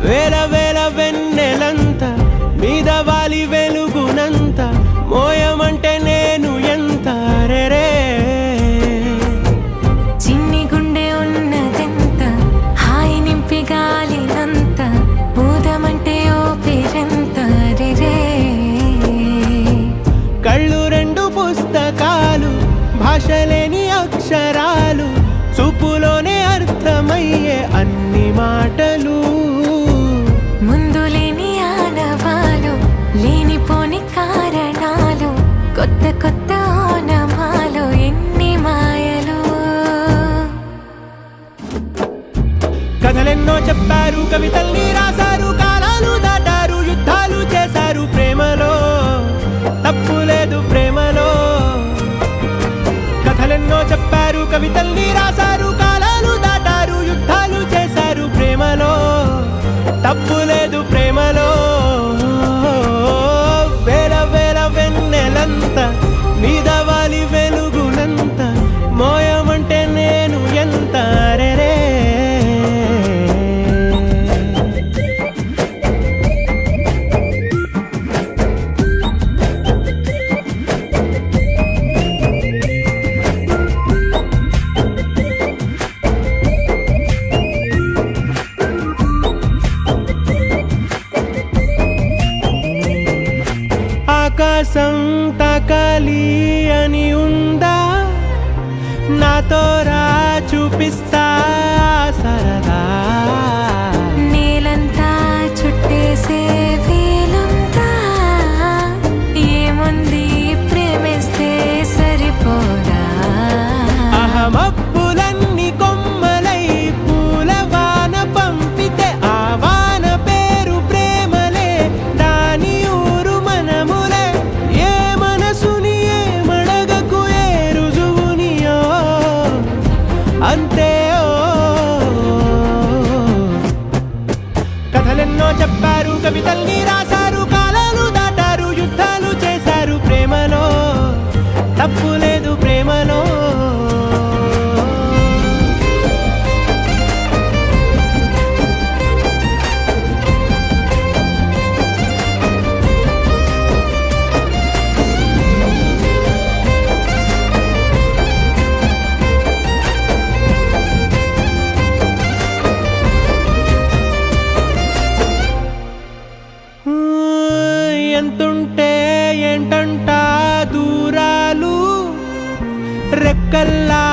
వేల వేల వెన్నెలంత మీద వాలి వెలుగునంత మోయమంటే నేను ఎంత రే చిన్ని గుండె ఉన్నదెంత హాయి నింపి గాలినంత ఊదమంటే ఓపిరెంత రే కళ్ళు రెండు పుస్తకాలు భాషలేని అక్షరాలు చూపులోనే అర్థమయ్యే అన్ని మాటలు ముందు లేని ఆనవాలు లేనిపోని కారణాలు కొత్త కొత్త ఓనమాలు ఎన్ని మాయలు కథలెన్నో చెప్పారు కవితల్ని రాశారు కాలాలు దాటారు యుద్ధాలు చేశారు ప్రేమలో తప్పు లేదు ప్రేమలో కథలెన్నో చెప్పారు కవితల్ని రాశారు కాలాలు దాటారు యుద్ధాలు చేశారు ప్రేమలో తప్పు లేదు ప్రేమలో వేల వేల వెన్నెలంత మీద వాలి వెలుగునంత మోయమంటే నేను ఎంత రే ఆకాశం తాకాలి అని ఉందా నాతో రా చూపిస్తా సరదా నేలంతా చుట్టేసే వీలుందా ఏముంది ప్రేమిస్తే సరిపోదా అహమప్పులన్నీ కొమ్మలై పూలవాన పంపితే ఆ వాన పేరు ప్రేమలే దాని ఊరు మనములే ఏ మనసుని ఏ మడగకు ఏ రుజువునియో అంతే కథలెన్నో చెప్పారు కవితల్ని రాశారు కాలాలు దాటారు యుద్ధాలు చేశారు ప్రేమలో తప్పు లేదు ప్రేమలో ఎంతుంటే ఏంటంట దూరాలు రెక్కల్లా